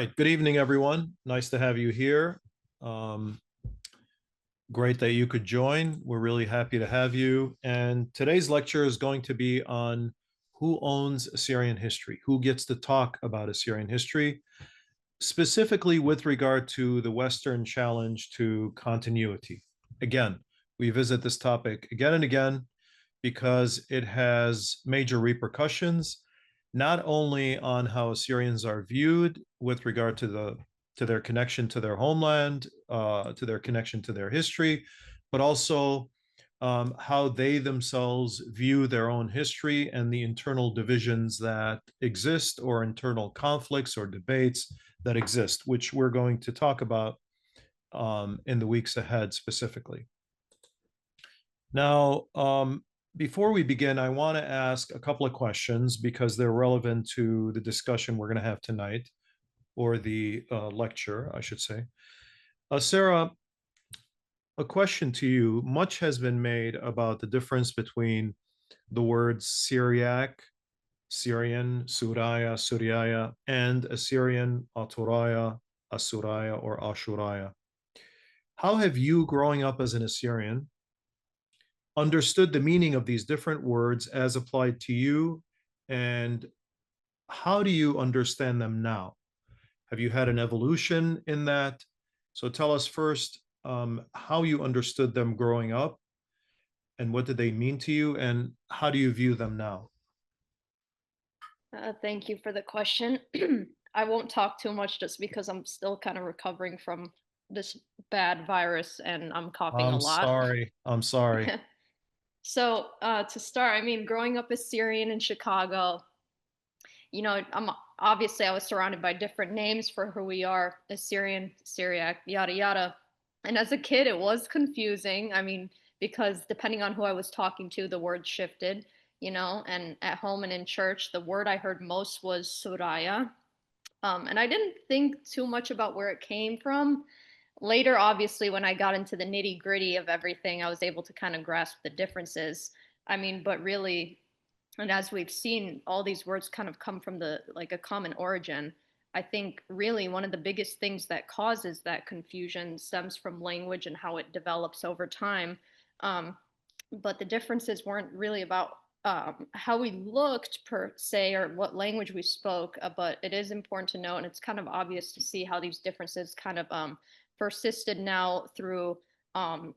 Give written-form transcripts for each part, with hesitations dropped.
right. Good evening, everyone. Nice to have you here. Um, Great that you could join. We're really happy to have you. And today's lecture is going to be on who owns Assyrian history, who gets to talk about Assyrian history, specifically with regard to the Western challenge to continuity. Again, we visit this topic again and again because it has major repercussions, not only on how Assyrians are viewed with regard to their connection to their homeland, to their connection to their history, but also how they themselves view their own history and the internal divisions that exist, or internal conflicts or debates that exist, which we're going to talk about in the weeks ahead specifically. Now, before we begin, I want to ask a couple of questions because they're relevant to the discussion we're going to have tonight, or the lecture, I should say. Sarah, a question to you. Much has been made about the difference between the words Syriac, Syrian, Suraya, Suryaya, and Assyrian, Aturaya, Asuraya, or Ashuraya. How have you, growing up as an Assyrian, understood the meaning of these different words as applied to you, and how do you understand them now? Have you had an evolution in that? So tell us first how you understood them growing up, and what did they mean to you, and how do you view them now? Thank you for the question. I won't talk too much just because I'm still kind of recovering from this bad virus and I'm coughing a I'm lot. sorry. I'm sorry. To start, I mean, growing up as Syrian in Chicago, I was surrounded by different names for who we are: Assyrian, Syriac, yada yada. And as a kid, it was confusing. I mean, because depending on who I was talking to, the word shifted. And at home and in church, the word I heard most was Suraya. And I didn't think too much about where it came from. Later, obviously, when I got into the nitty gritty of everything, I was able to kind of grasp the differences. I mean, but really, and as we've seen, all these words kind of come from the like a common origin. I think really one of the biggest things that causes that confusion stems from language and how it develops over time. Um, but the differences weren't really about how we looked per se or what language we spoke, but it is important to note, and it's kind of obvious to see how these differences kind of persisted now through um,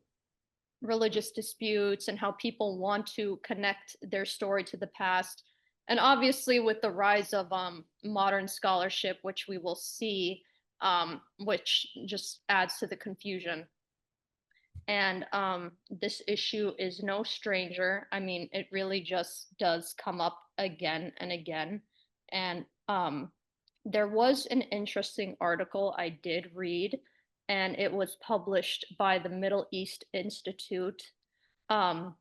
religious disputes and how people want to connect their story to the past. And obviously, with the rise of modern scholarship, which we will see, which just adds to the confusion. And this issue is no stranger. I mean, it really just does come up again and again. And there was an interesting article I did read, and it was published by the Middle East Institute. Um,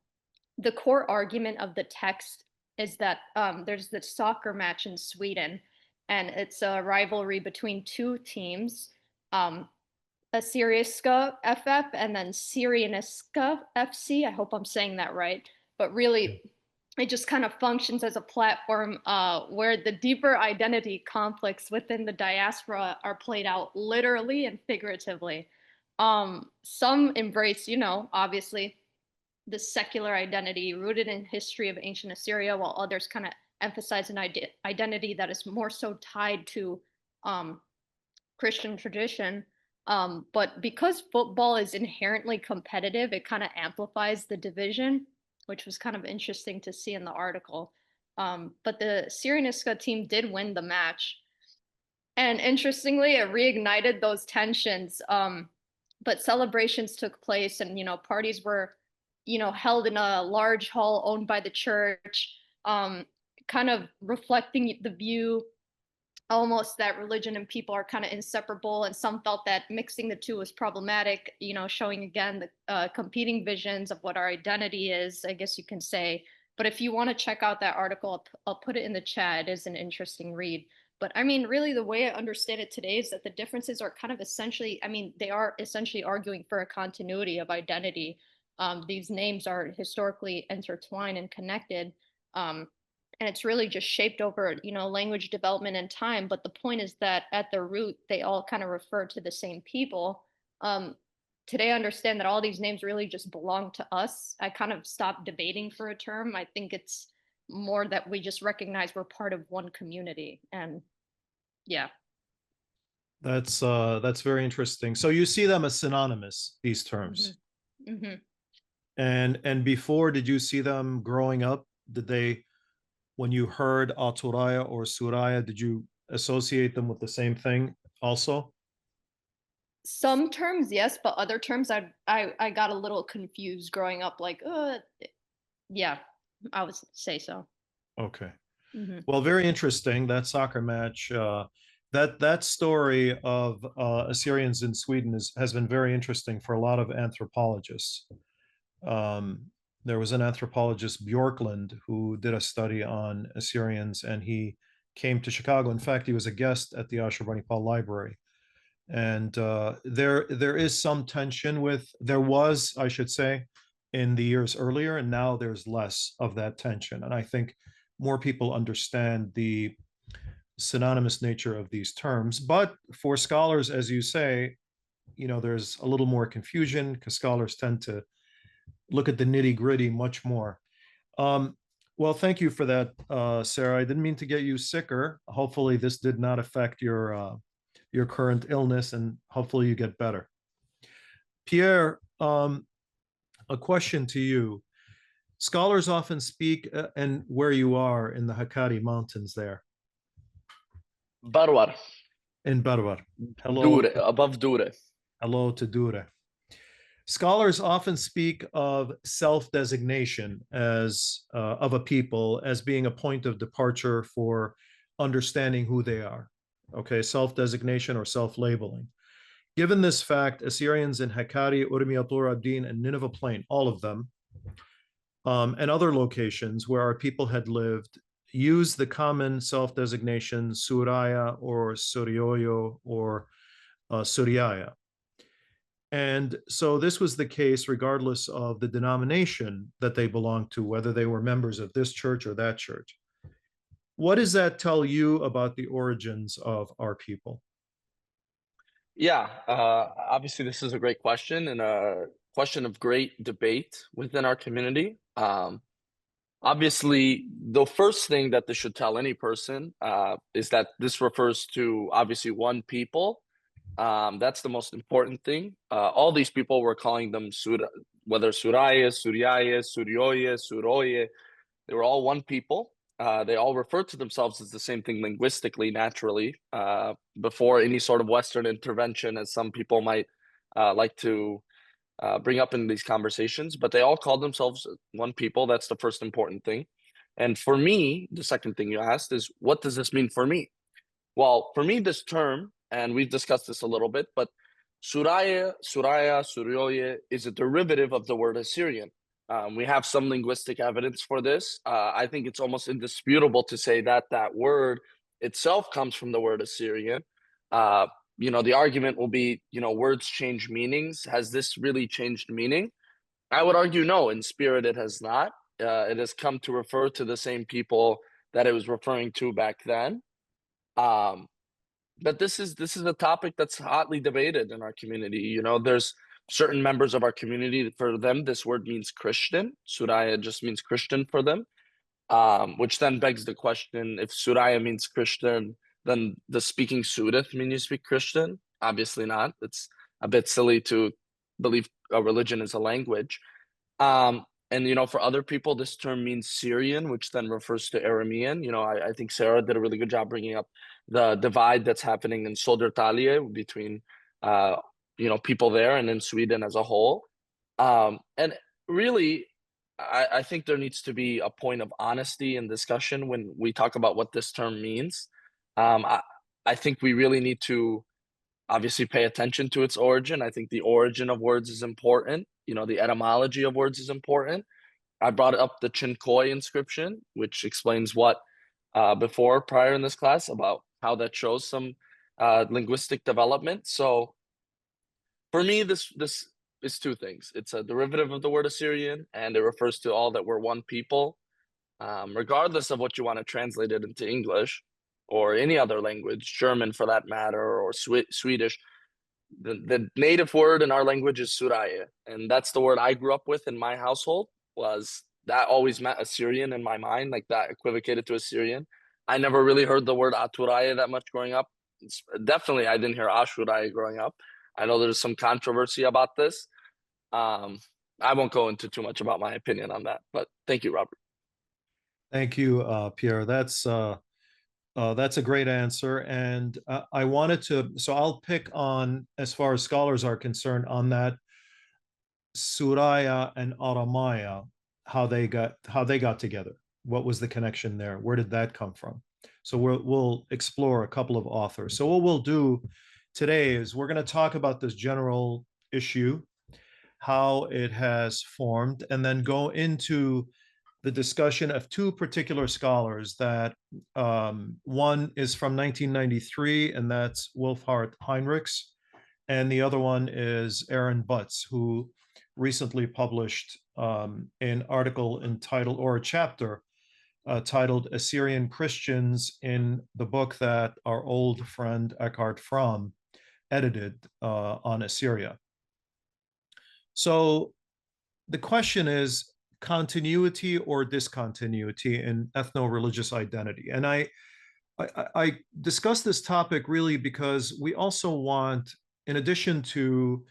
the core argument of the text is that there's this soccer match in Sweden, and it's a rivalry between two teams. Um, Assyriska FF and then Syrianiska FC. I hope I'm saying that right. But really, it just kind of functions as a platform where the deeper identity conflicts within the diaspora are played out literally and figuratively. Some embrace, obviously, the secular identity rooted in history of ancient Assyria, while others kind of emphasize an identity that is more so tied to um, Christian tradition. But because football is inherently competitive, it kind of amplifies the division, which was kind of interesting to see in the article. But the Syrianiska team did win the match. And interestingly, it reignited those tensions. But celebrations took place, and parties were, held in a large hall owned by the church, um, kind of reflecting the view almost that religion and people are kind of inseparable, and some felt that mixing the two was problematic, showing again the competing visions of what our identity is, I guess you can say. But if you want to check out that article, I'll put it in the chat. It is an interesting read. But I mean, really, the way I understand it today is that the differences are kind of essentially, I mean, they are essentially arguing for a continuity of identity. These names are historically intertwined and connected. Um, and it's really just shaped over, language development and time. But the point is that at the root, they all kind of refer to the same people. Um, Today, I understand that all these names really just belong to us. I kind of stopped debating for a term. I think it's more that we just recognize we're part of one community, and yeah. That's very interesting. So you see them as synonymous, these Hmm. terms. Hmm. And before, did you see them growing up? Did they, when you heard Aturaya or Suraya, did you associate them with the same thing also? Some terms, yes, but other terms, I got a little confused growing up. Like, yeah, I would say so. Okay. Hmm. Well, very interesting. That soccer match, that story of Assyrians in Sweden has been very interesting for a lot of anthropologists. Um, there was an anthropologist, Bjorklund, who did a study on Assyrians, and he came to Chicago. In fact, he was a guest at the Ashurbanipal Library. And there is some tension with, there was, I should say, in the years earlier, and now there's less of that tension. And I think more people understand the synonymous nature of these terms. But for scholars, as you say, there's a little more confusion because scholars tend to look at the nitty gritty much more. Um, well, thank you for that, Sarah. I didn't mean to get you sicker. Hopefully, this did not affect your current illness, and hopefully, you get better. Pierre, a question to you. Scholars often speak, and where you are in the Hakkari Mountains there Barwar, in Barbar. Dure, above Dure. Hello to Dure. Scholars often speak of self-designation as of a people as being a point of departure for understanding who they are. Okay, self-designation or self-labeling. Given this fact, Assyrians in Hakkari, Urmiyatur ad-Din, and Nineveh Plain, all of them, and other locations where our people had lived, use the common self-designation Suraya or Suroyo or Suryaya. And so this was the case regardless of the denomination that they belonged to, whether they were members of this church or that church. What does that tell you about the origins of our people? Yeah, obviously this is a great question and a question of great debate within our community. Obviously, the first thing that this should tell any person is that this refers to obviously one people. That's the most important thing. All these people were calling them whether Suraya, Suryaya, Suryoye, Suroye, they were all one people. They all refer to themselves as the same thing linguistically, naturally, before any sort of Western intervention, as some people might like to bring up in these conversations. But they all called themselves one people. That's the first important thing. And for me, the second thing you asked is, what does this mean for me? Well, for me, this term, and we've discussed this a little bit, but Suraya, Suryoye is a derivative of the word Assyrian. We have some linguistic evidence for this. I think it's almost indisputable to say that that word itself comes from the word Assyrian. The argument will be, words change meanings. Has this really changed meaning? I would argue no, in spirit it has not. It has come to refer to the same people that it was referring to back then. Um, but this is a topic that's hotly debated in our community. There's certain members of our community, for them this word means Christian. Suraya just means Christian for them, which then begs the question: if Suraya means Christian, then does speaking Sudeth mean you speak Christian? Obviously not. It's a bit silly to believe a religion is a language. And for other people, this term means Syrian, which then refers to Aramean. I think Sarah did a really good job bringing up the divide that's happening in Södertälje between people there and in Sweden as a whole. And really, I think there needs to be a point of honesty and discussion when we talk about what this term means. I think we really need to obviously pay attention to its origin. I think the origin of words is important. The etymology of words is important. I brought up the Çineköy inscription, which explains what prior in this class about how that shows some linguistic development. So for me, this is two things. It's a derivative of the word Assyrian, and it refers to all that we're one people. regardless of what you want to translate it into English or any other language, German for that matter, or Swedish. The native word in our language is Suraya, and that's the word I grew up with in my household. Was that always meant Assyrian in my mind, like that equivocated to Assyrian. I never really heard the word Aturaya that much growing up. Definitely, I didn't hear Ashuraya growing up. I know there's some controversy about this. I won't go into too much about my opinion on that, but thank you, Robert. Thank you, Pierre. That's a great answer. And I wanted to, so I'll pick on, as far as scholars are concerned, on that Suraya and Aramaya, how they got together. What was the connection there? Where did that come from? So we'll explore a couple of authors. So what we'll do today is we're going to talk about this general issue, how it has formed, and then go into the discussion of two particular scholars that one is from 1993, and that's Wolfhart Heinrichs, and the other one is Aaron Butts, who recently published an article entitled, or a chapter titled Assyrian Christians, in the book that our old friend Eckhart Fromm edited on Assyria. So the question is continuity or discontinuity in ethno-religious identity. And I discuss this topic really because we also want, in addition to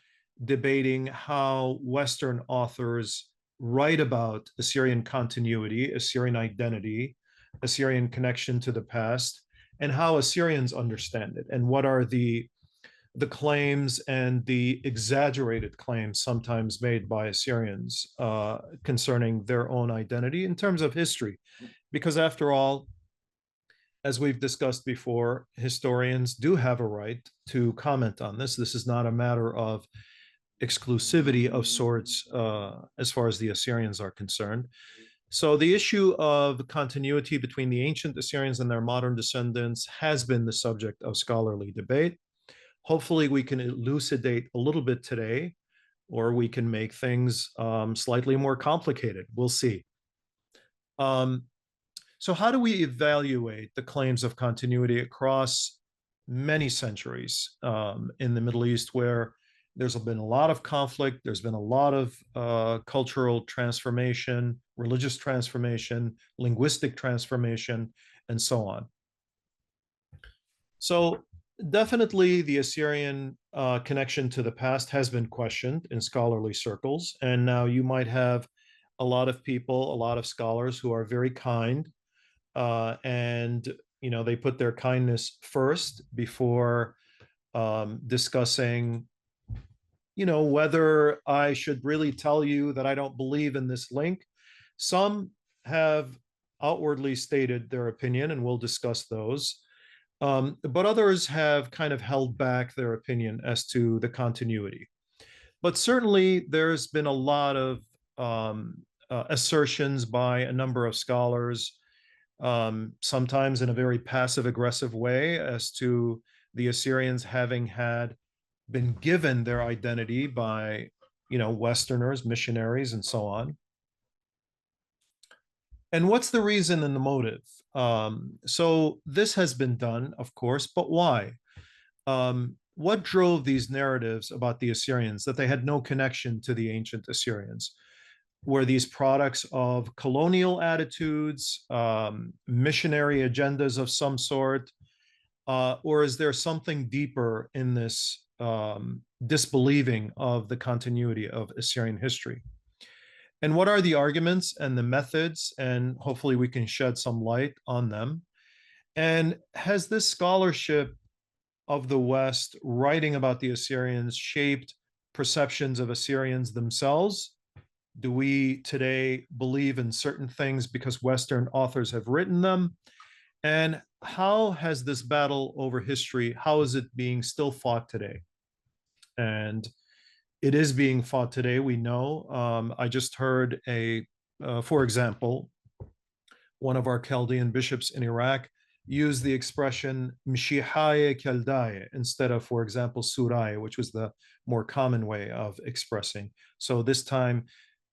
debating how Western authors write about Assyrian continuity, Assyrian identity, Assyrian connection to the past, and how Assyrians understand it, and what are the claims and the exaggerated claims sometimes made by Assyrians concerning their own identity in terms of history. Because after all, as we've discussed before, historians do have a right to comment on this. This is not a matter of exclusivity of sorts as far as the Assyrians are concerned. So the issue of continuity between the ancient Assyrians and their modern descendants has been the subject of scholarly debate. Hopefully we can elucidate a little bit today, or we can make things slightly more complicated. We'll see. So how do we evaluate the claims of continuity across many centuries in the Middle East, where there's been a lot of conflict, there's been a lot of cultural transformation, religious transformation, linguistic transformation, and so on. So definitely the Assyrian connection to the past has been questioned in scholarly circles. And now you might have a lot of people, a lot of scholars who are very kind, and they put their kindness first before discussing whether I should really tell you that I don't believe in this link. Some have outwardly stated their opinion, and we'll discuss those. But others have kind of held back their opinion as to the continuity. But certainly there's been a lot of assertions by a number of scholars, sometimes in a very passive-aggressive way, as to the Assyrians having been given their identity by, Westerners, missionaries, and so on. And what's the reason and the motive? So this has been done, of course, but why? What drove these narratives about the Assyrians, that they had no connection to the ancient Assyrians? Were these products of colonial attitudes, missionary agendas of some sort, or is there something deeper in this disbelieving of the continuity of Assyrian history? And what are the arguments and the methods? And hopefully we can shed some light on them. And has this scholarship of the West writing about the Assyrians shaped perceptions of Assyrians themselves? Do we today believe in certain things because Western authors have written them? And how has this battle over history, how is it being still fought today? And it is being fought today, we know. I just heard for example, one of our Chaldean bishops in Iraq use the expression Mshihaye Chaldaye instead of, for example, Suraya, which was the more common way of expressing. So this time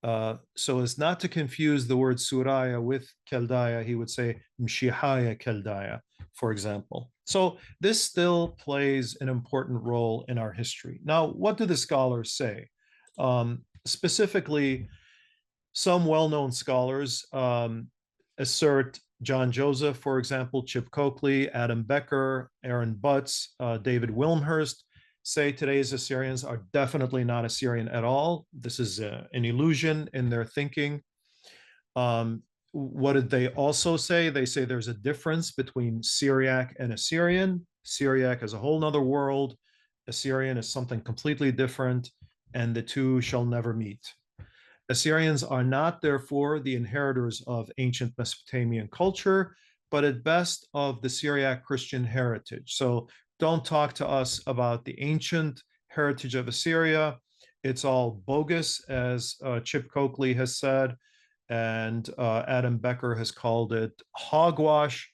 So as not to confuse the word Suraya with Keldaya, he would say Mshihaya Keldaya, for example. So this still plays an important role in our history. Now, what do the scholars say? Specifically, some well-known scholars assert John Joseph, for example, Chip Coakley, Adam Becker, Aaron Butts, David Wilmshurst, say today's Assyrians are definitely not Assyrian at all. This is an illusion in their thinking. What did they also say? They say there's a difference between Syriac and Assyrian. Syriac is a whole nother world. Assyrian is something completely different, and the two shall never meet. Assyrians are not, therefore, the inheritors of ancient Mesopotamian culture, but at best of the Syriac Christian heritage. So don't talk to us about the ancient heritage of Assyria. It's all bogus, as Chip Coakley has said, and Adam Becker has called it hogwash.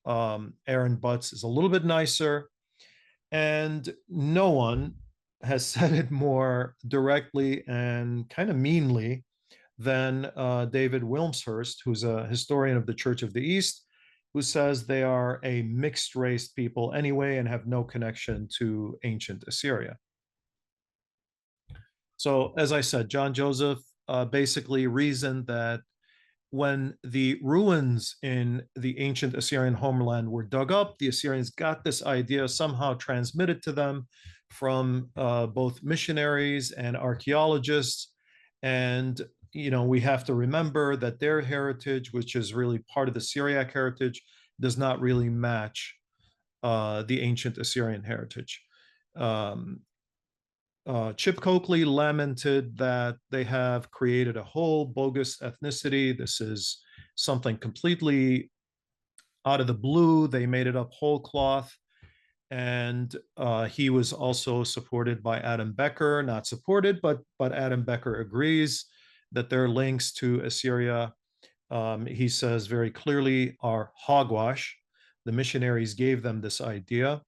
Aaron Butts is a little bit nicer. And no one has said it more directly and kind of meanly than David Wilmshurst, who's a historian of the Church of the East, who says they are a mixed race people anyway and have no connection to ancient Assyria. So, as I said, John Joseph basically reasoned that when the ruins in the ancient Assyrian homeland were dug up, the Assyrians got this idea somehow transmitted to them from both missionaries and archaeologists. And, you know, we have to remember that their heritage, which is really part of the Syriac heritage, does not really match the ancient Assyrian heritage. Chip Coakley lamented that they have created a whole bogus ethnicity. This is something completely out of the blue. They made it up whole cloth. And he was also supported by Adam Becker, not supported, but Adam Becker agrees that their links to Assyria, he says very clearly, are hogwash. The missionaries gave them this idea.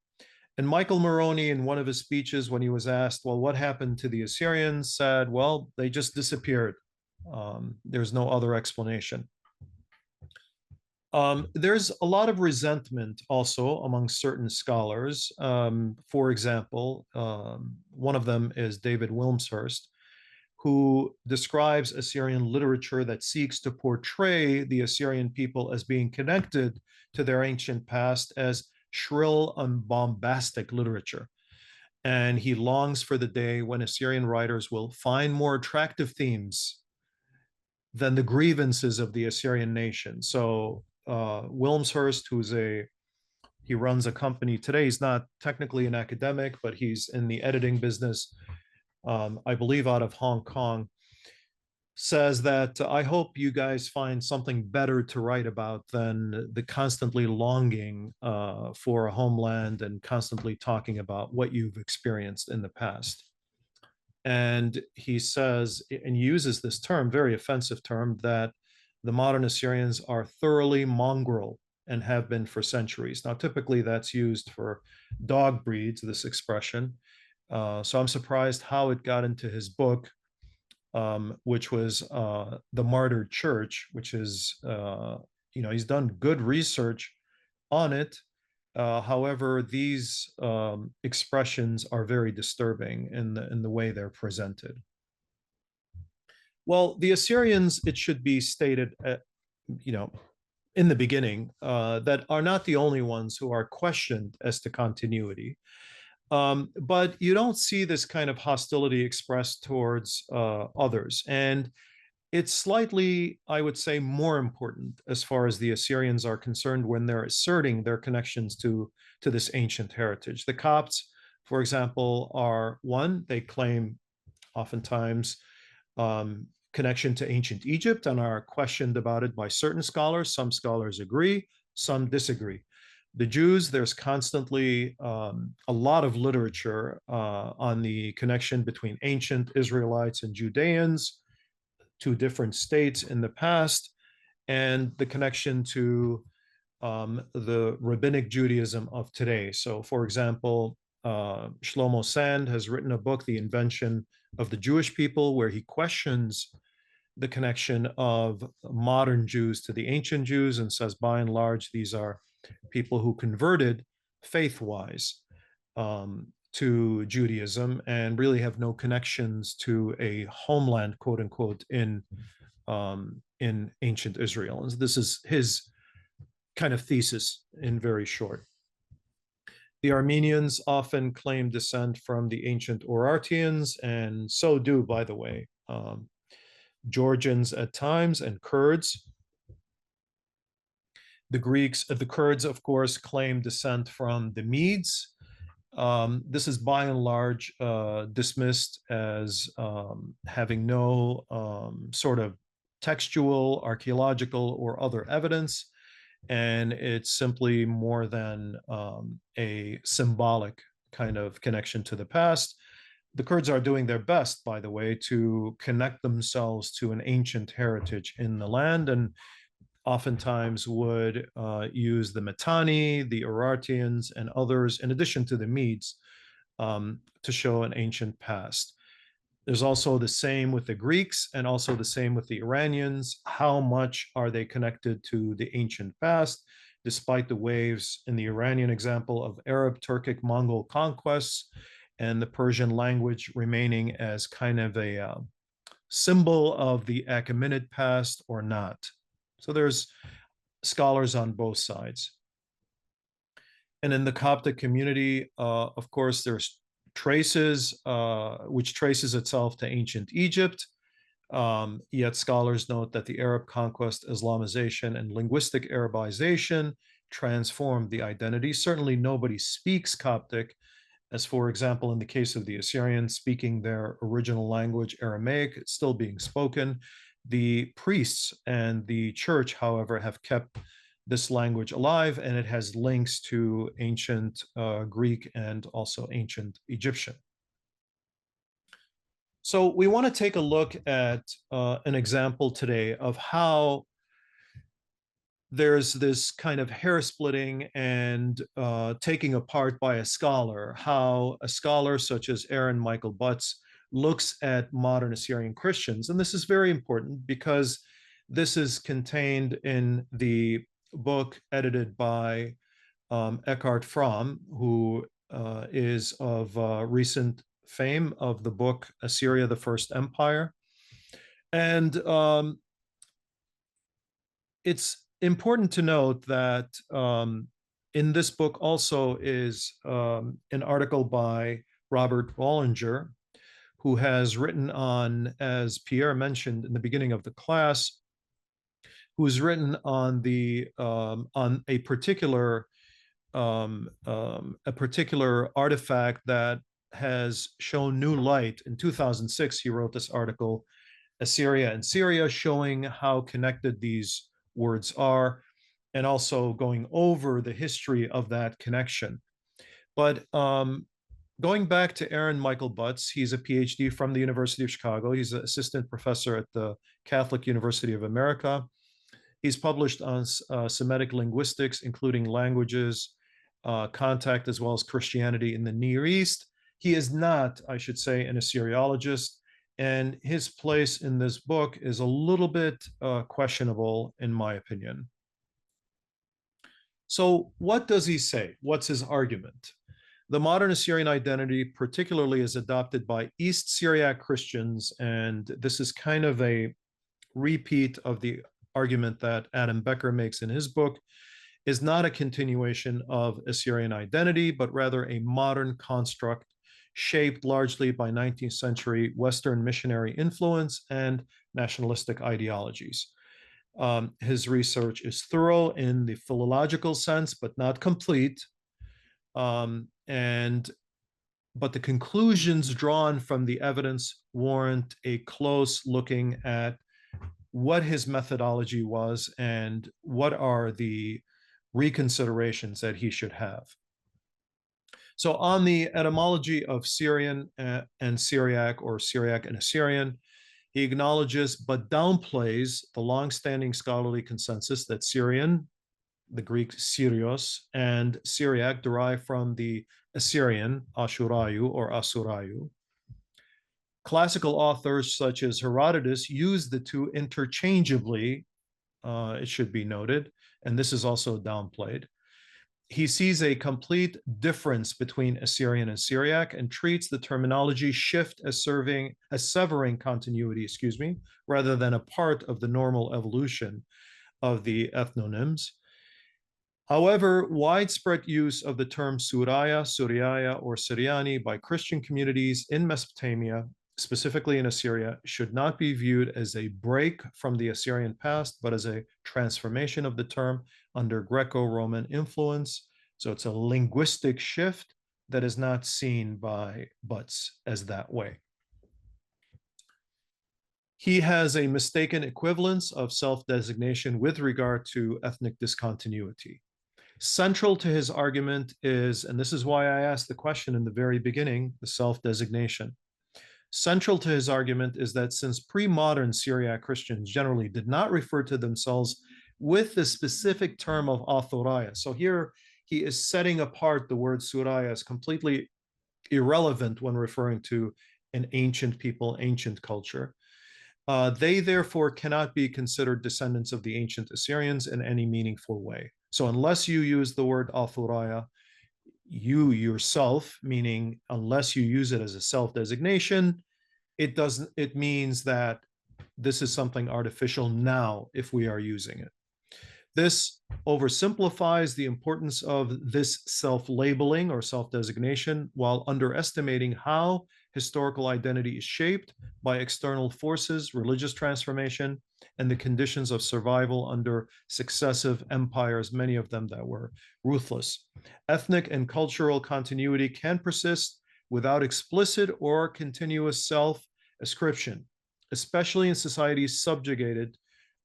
And Michael Moroni, in one of his speeches, when he was asked, well, what happened to the Assyrians, said, well, they just disappeared. There's no other explanation. There's a lot of resentment also among certain scholars. For example, one of them is David Wilmshurst, who describes Assyrian literature that seeks to portray the Assyrian people as being connected to their ancient past as shrill and bombastic literature. And he longs for the day when Assyrian writers will find more attractive themes than the grievances of the Assyrian nation. So Wilmshurst, he runs a company today. He's not technically an academic, but he's in the editing business, I believe out of Hong Kong, says that I hope you guys find something better to write about than the constantly longing for a homeland and constantly talking about what you've experienced in the past. And he says, and uses this term, very offensive term, that the modern Assyrians are thoroughly mongrel and have been for centuries. Now, typically that's used for dog breeds, this expression. So I'm surprised how it got into his book, which was The Martyred Church, which is, he's done good research on it. However, these expressions are very disturbing in the way they're presented. Well, the Assyrians, it should be stated, in the beginning, that are not the only ones who are questioned as to continuity. But you don't see this kind of hostility expressed towards others. And it's slightly, I would say, more important as far as the Assyrians are concerned when they're asserting their connections to this ancient heritage. The Copts, for example, are one, they claim oftentimes connection to ancient Egypt and are questioned about it by certain scholars. Some scholars agree, some disagree. The Jews, there's constantly a lot of literature on the connection between ancient Israelites and Judeans, two different states in the past, and the connection to the rabbinic Judaism of today. So, for example, Shlomo Sand has written a book, The Invention of the Jewish People, where he questions the connection of modern Jews to the ancient Jews and says, by and large, these are people who converted faith-wise to Judaism and really have no connections to a homeland, quote unquote, in ancient Israel. And this is his kind of thesis in very short. The Armenians often claim descent from the ancient Urartians, and so do, by the way, Georgians at times and Kurds. The Greeks, the Kurds, of course, claim descent from the Medes. This is by and large dismissed as having no sort of textual, archaeological, or other evidence, and it's simply more than a symbolic kind of connection to the past. The Kurds are doing their best, by the way, to connect themselves to an ancient heritage in the land, and oftentimes would use the Mitanni, the Urartians, and others, in addition to the Medes, to show an ancient past. There's also the same with the Greeks and also the same with the Iranians. How much are they connected to the ancient past, despite the waves in the Iranian example of Arab, Turkic, Mongol conquests, and the Persian language remaining as kind of a symbol of the Achaemenid past or not? So there's scholars on both sides. And in the Coptic community, of course, there's traces, which traces itself to ancient Egypt. Yet scholars note that the Arab conquest, Islamization, and linguistic Arabization transformed the identity. Certainly nobody speaks Coptic, as for example, in the case of the Assyrians speaking their original language, Aramaic, it's still being spoken. The priests and the church, however, have kept this language alive, and it has links to ancient Greek and also ancient Egyptian. So we want to take a look at an example today of how there's this kind of hair splitting and taking apart by a scholar, how a scholar such as Aaron Michael Butts looks at modern Assyrian Christians. And this is very important because this is contained in the book edited by Eckhart Fromm, who is of recent fame of the book Assyria, the First Empire. And it's important to note that in this book also is an article by Robert Wallinger, who has written on, as Pierre mentioned in the beginning of the class, who's written on the on a particular artifact that has shown new light. In 2006, he wrote this article, Assyria and Syria, showing how connected these words are, and also going over the history of that connection. But going back to Aaron Michael Butts, he's a PhD from the University of Chicago. He's an assistant professor at the Catholic University of America. He's published on Semitic linguistics, including languages, contact, as well as Christianity in the Near East. He is not, I should say, an Assyriologist, and his place in this book is a little bit questionable, in my opinion. So what does he say? What's his argument? The modern Assyrian identity particularly is adopted by East Syriac Christians, and this is kind of a repeat of the argument that Adam Becker makes in his book, is not a continuation of Assyrian identity, but rather a modern construct shaped largely by 19th century Western missionary influence and nationalistic ideologies. His research is thorough in the philological sense, but not complete. But the conclusions drawn from the evidence warrant a close looking at what his methodology was and what are the reconsiderations that he should have. So on the etymology of Syrian and Syriac, or Syriac and Assyrian, he acknowledges but downplays the longstanding scholarly consensus that Syrian, the Greek Syrios, and Syriac derive from the Assyrian Ashurayu or Asurayu. Classical authors such as Herodotus use the two interchangeably, it should be noted, and this is also downplayed. He sees a complete difference between Assyrian and Syriac and treats the terminology shift as severing continuity, rather than a part of the normal evolution of the ethnonyms. However, widespread use of the term Suraya, Suryaya, or Syriani by Christian communities in Mesopotamia, specifically in Assyria, should not be viewed as a break from the Assyrian past, but as a transformation of the term under Greco-Roman influence. So it's a linguistic shift that is not seen by Butts as that way. He has a mistaken equivalence of self-designation with regard to ethnic discontinuity. Central to his argument is, and this is why I asked the question in the very beginning, the self-designation. Central to his argument is that since pre-modern Syriac Christians generally did not refer to themselves with the specific term of Aturaya, so here he is setting apart the word Suraya as completely irrelevant when referring to an ancient people, ancient culture. They therefore cannot be considered descendants of the ancient Assyrians in any meaningful way. So unless you use the word Aturaya, you yourself, meaning unless you use it as a self-designation, it means that this is something artificial now if we are using it. This oversimplifies the importance of this self-labeling or self-designation while underestimating how historical identity is shaped by external forces, religious transformation, and the conditions of survival under successive empires, many of them that were ruthless. Ethnic and cultural continuity can persist without explicit or continuous self-ascription, especially in societies subjugated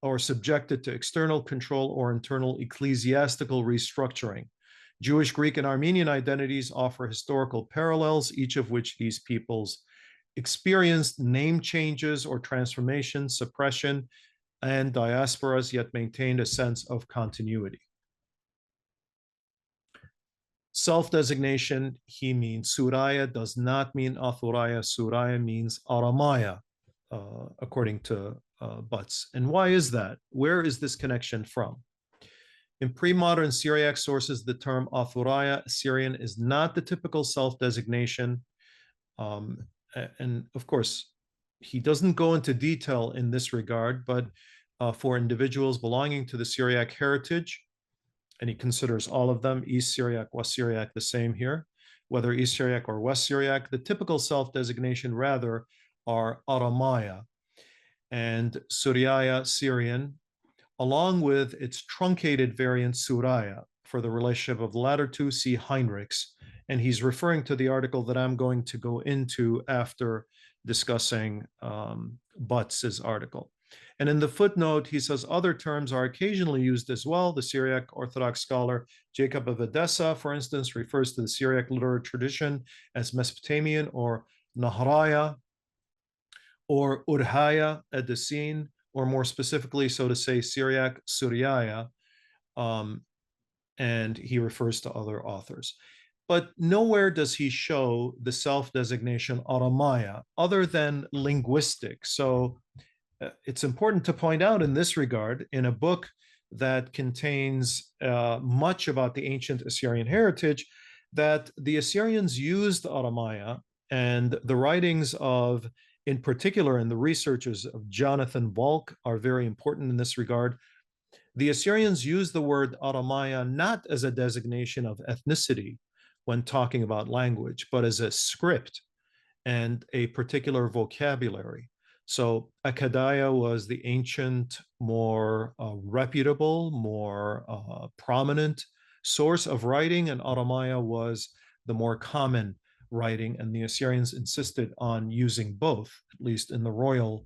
or subjected to external control or internal ecclesiastical restructuring. Jewish, Greek, and Armenian identities offer historical parallels, each of which these peoples experienced name changes or transformation, suppression, and diasporas, yet maintained a sense of continuity. Self-designation, he means Suraya, does not mean Aturaya. Suraya means Aramaya, according to Butts. And why is that? Where is this connection from? In pre-modern Syriac sources, the term Aturaya, Assyrian, is not the typical self-designation. And of course, he doesn't go into detail in this regard, but for individuals belonging to the Syriac heritage, and he considers all of them, East Syriac, West Syriac, the same here, whether East Syriac or West Syriac, the typical self-designation rather are Aramaya and Suraya, Syrian, along with its truncated variant Suraya. For the relationship of the latter two, see Heinrichs. And he's referring to the article that I'm going to go into after discussing Butts' article. And in the footnote, he says other terms are occasionally used as well. The Syriac Orthodox scholar Jacob of Edessa, for instance, refers to the Syriac literary tradition as Mesopotamian or Nahraya, or Urhaya, Edessene, or more specifically, so to say, Syriac, Suryaya, and he refers to other authors. But nowhere does he show the self-designation Aramaya other than linguistic. So it's important to point out in this regard, in a book that contains much about the ancient Assyrian heritage, that the Assyrians used Aramaya, and the writings of, in particular, and the researches of Jonathan Volk are very important in this regard. The Assyrians used the word Aramaya not as a designation of ethnicity when talking about language, but as a script and a particular vocabulary. So Akkadiya was the ancient, more reputable, more prominent source of writing, and Aramaya was the more common writing, and the Assyrians insisted on using both, at least in the royal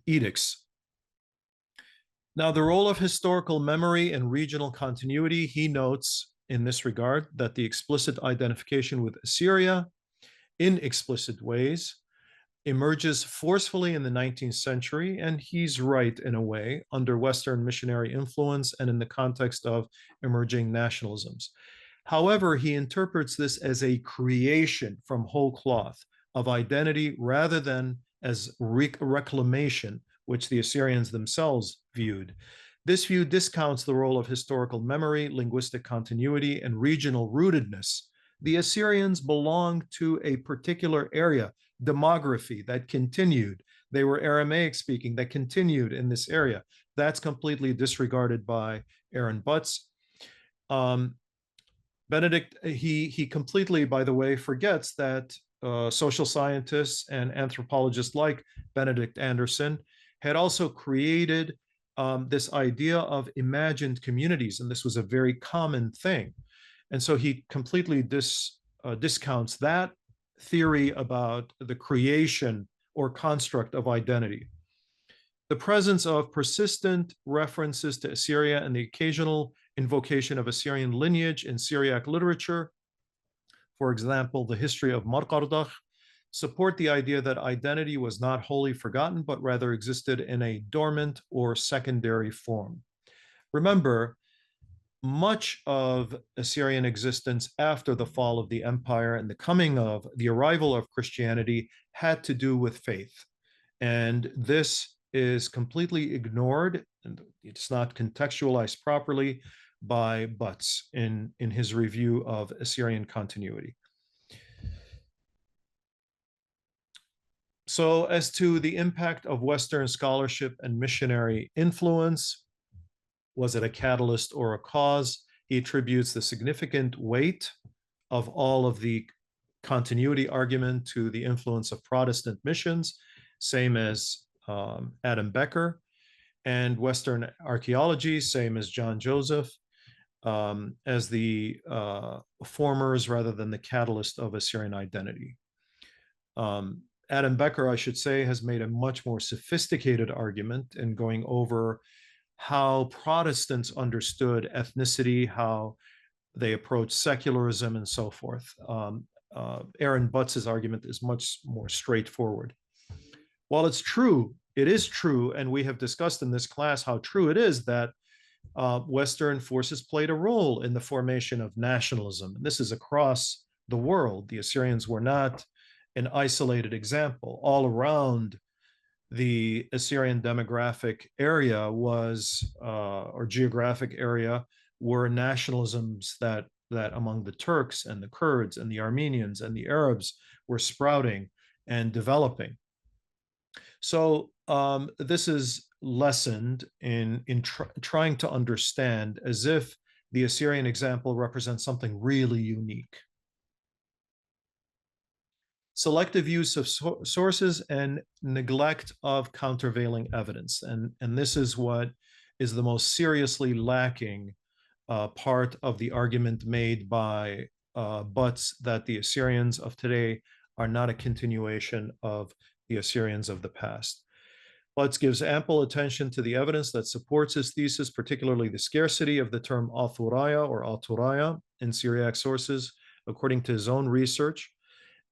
edicts. Now, the role of historical memory and regional continuity, he notes in this regard that the explicit identification with Assyria in explicit ways emerges forcefully in the 19th century, and he's right in a way, under Western missionary influence and in the context of emerging nationalisms. However, he interprets this as a creation from whole cloth of identity rather than as reclamation, which the Assyrians themselves viewed. This view discounts the role of historical memory, linguistic continuity, and regional rootedness. The Assyrians belonged to a particular area, demography that continued. They were Aramaic speaking that continued in this area. That's completely disregarded by Aaron Butts. Benedict, he completely, by the way, forgets that social scientists and anthropologists like Benedict Anderson had also created this idea of imagined communities, and this was a very common thing. And so he completely discounts that theory about the creation or construct of identity. The presence of persistent references to Assyria and the occasional invocation of Assyrian lineage in Syriac literature, for example, the history of Marqardach, support the idea that identity was not wholly forgotten, but rather existed in a dormant or secondary form. Remember, much of Assyrian existence after the fall of the empire and the arrival of Christianity had to do with faith. And this is completely ignored, and it's not contextualized properly by Butts in his review of Assyrian continuity. So as to the impact of Western scholarship and missionary influence, was it a catalyst or a cause? He attributes the significant weight of all of the continuity argument to the influence of Protestant missions, same as Adam Becker, and Western archaeology, same as John Joseph, as the formers rather than the catalyst of Assyrian identity. Adam Becker, I should say, has made a much more sophisticated argument in going over how Protestants understood ethnicity, how they approached secularism, and so forth. Aaron Butts' argument is much more straightforward. While it's true, it is true, and we have discussed in this class how true it is that Western forces played a role in the formation of nationalism. And this is across the world. The Assyrians were not an isolated example. All around the Assyrian demographic area was, or geographic area, were nationalisms that among the Turks and the Kurds and the Armenians and the Arabs were sprouting and developing. So this is lessened in trying to understand as if the Assyrian example represents something really unique. Selective use of sources and neglect of countervailing evidence. And this is what is the most seriously lacking part of the argument made by Butts that the Assyrians of today are not a continuation of the Assyrians of the past. Butts gives ample attention to the evidence that supports his thesis, particularly the scarcity of the term Aturaya or Aturaya in Syriac sources, according to his own research.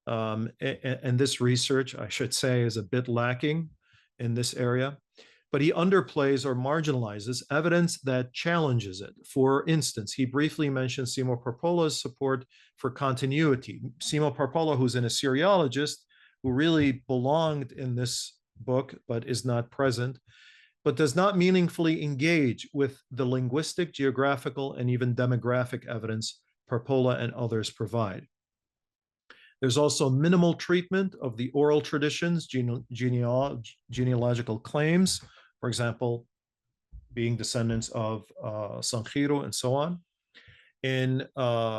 And this research, I should say, is a bit lacking in this area, but he underplays or marginalizes evidence that challenges it. For instance, he briefly mentions Simo Parpola's support for continuity. Simo Parpola, who's an Assyriologist, who really belonged in this book, but is not present, but does not meaningfully engage with the linguistic, geographical, and even demographic evidence Parpola and others provide. There's also minimal treatment of the oral traditions, genealogical claims, for example, being descendants of Sankhiro and so on,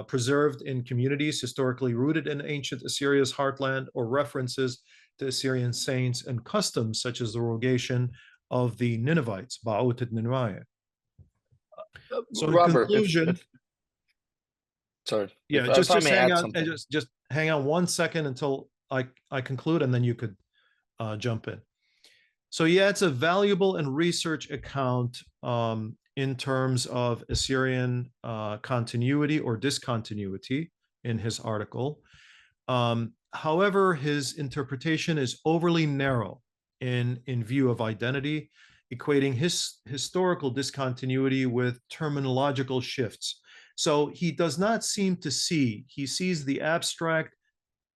preserved in communities historically rooted in ancient Assyria's heartland, or references to Assyrian saints and customs such as the Rogation of the Ninevites, Ba'ut et Nineveh. So in Robert, conclusion, sorry. Yeah, just hang on, and just hang on 1 second until I conclude, and then you could jump in. So yeah, it's a valuable and research account in terms of Assyrian continuity or discontinuity in his article. However, his interpretation is overly narrow in view of identity, equating his historical discontinuity with terminological shifts. So he does not seem to see, he sees the abstract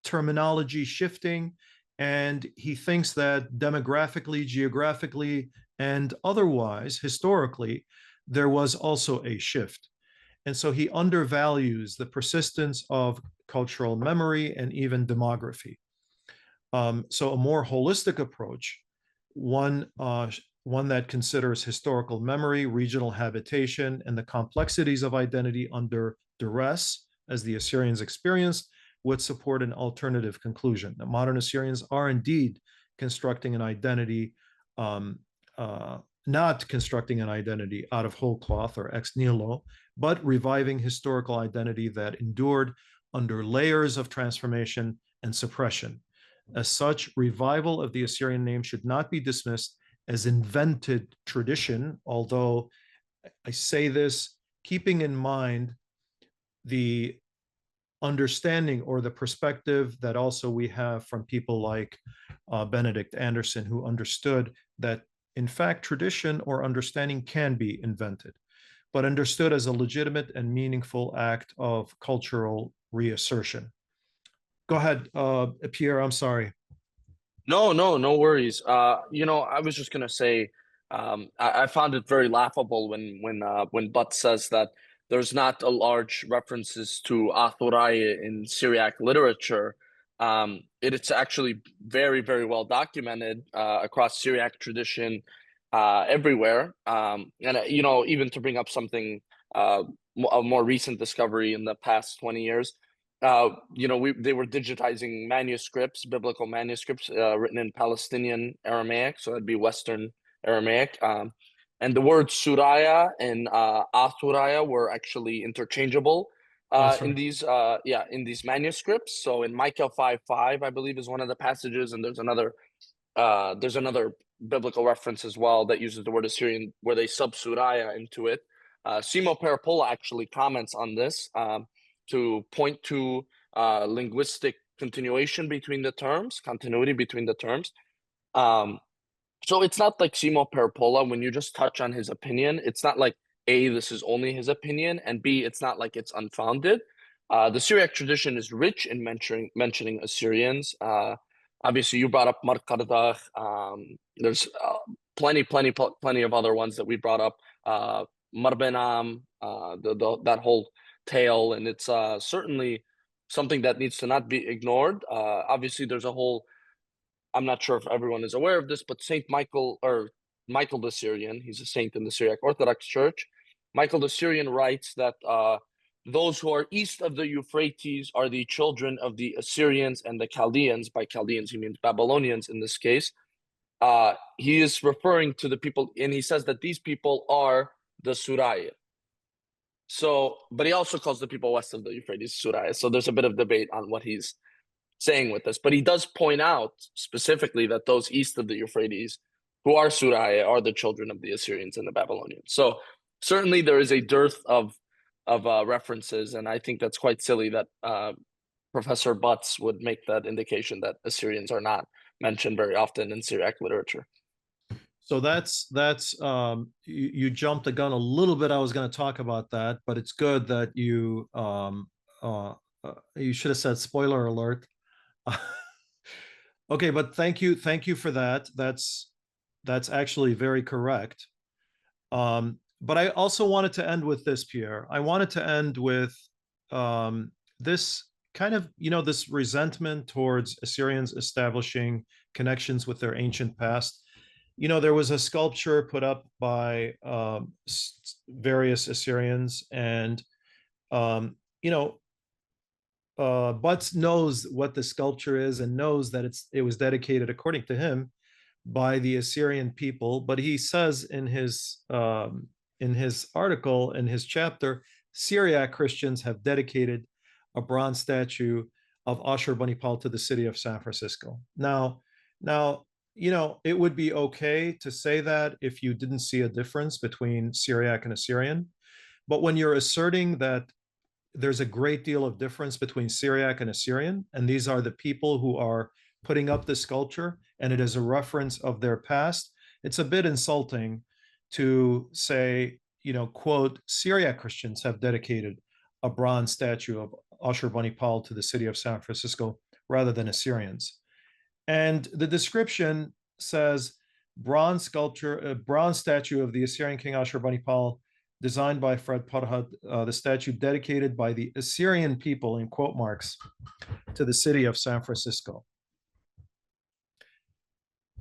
terminology shifting, and he thinks that demographically, geographically, and otherwise, historically, there was also a shift. And so he undervalues the persistence of cultural memory and even demography. So a more holistic approach, one that considers historical memory, regional habitation, and the complexities of identity under duress, as the Assyrians experienced, would support an alternative conclusion. The modern Assyrians are indeed constructing an identity, not constructing an identity out of whole cloth or ex nihilo, but reviving historical identity that endured under layers of transformation and suppression. As such, revival of the Assyrian name should not be dismissed as invented tradition, although I say this keeping in mind the understanding or the perspective that also we have from people like Benedict Anderson, who understood that, in fact, tradition or understanding can be invented, but understood as a legitimate and meaningful act of cultural reassertion. Go ahead, Pierre, I'm sorry. No worries. I was just gonna say, I found it very laughable when Butt says that there's not a large references to Aturaya in Syriac literature. It's actually very, very well documented across Syriac tradition everywhere. Even to bring up something a more recent discovery in the past 20 years. They were digitizing manuscripts, biblical manuscripts written in Palestinian Aramaic, so that'd be Western Aramaic. And the words Suraya and Aturaya were actually interchangeable in these manuscripts. So in Micah 5:5, I believe, is one of the passages, and there's another biblical reference as well that uses the word Assyrian, where they sub Suraya into it. Simo Parpola actually comments on this. To point to linguistic continuity between the terms. So it's not like Simo Parpola, when you just touch on his opinion, it's not like A, this is only his opinion, and B, it's not like it's unfounded. The Syriac tradition is rich in mentioning Assyrians. Obviously, you brought up Markardach. There's plenty of other ones that we brought up. Marbenam, that whole tale, and it's certainly something that needs to not be ignored. Obviously, there's a whole, I'm not sure if everyone is aware of this, but Saint Michael, or Michael the Syrian, he's a saint in the Syriac Orthodox Church. Michael the Syrian writes that those who are east of the Euphrates are the children of the Assyrians and the Chaldeans. By Chaldeans, he means Babylonians in this case. He is referring to the people, and he says that these people are the Suraya. So, but he also calls the people west of the Euphrates Suraya. So there's a bit of debate on what he's saying with this. But he does point out specifically that those east of the Euphrates, who are Suraya, are the children of the Assyrians and the Babylonians. So certainly there is a dearth of references, and I think that's quite silly that Professor Butts would make that indication that Assyrians are not mentioned very often in Syriac literature. So that's you jumped the gun a little bit. I was going to talk about that, but it's good that you should have said spoiler alert. Okay, but thank you for that. That's actually very correct. But I also wanted to end with this, Pierre. I wanted to end with this kind of, this resentment towards Assyrians establishing connections with their ancient past. There was a sculpture put up by various Assyrians, and Butts knows what the sculpture is and knows that it was dedicated, according to him, by the Assyrian people. But he says in his article, in his chapter, Syriac Christians have dedicated a bronze statue of Ashurbanipal to the city of San Francisco. Now, it would be okay to say that if you didn't see a difference between Syriac and Assyrian. But when you're asserting that there's a great deal of difference between Syriac and Assyrian, and these are the people who are putting up the sculpture, and it is a reference of their past, it's a bit insulting to say, quote, Syriac Christians have dedicated a bronze statue of Ashurbanipal to the city of San Francisco, rather than Assyrians. And the description says, bronze sculpture, a bronze statue of the Assyrian king Ashurbanipal, designed by Fred Parhat, the statue dedicated by the Assyrian people, in quote marks, to the city of San Francisco.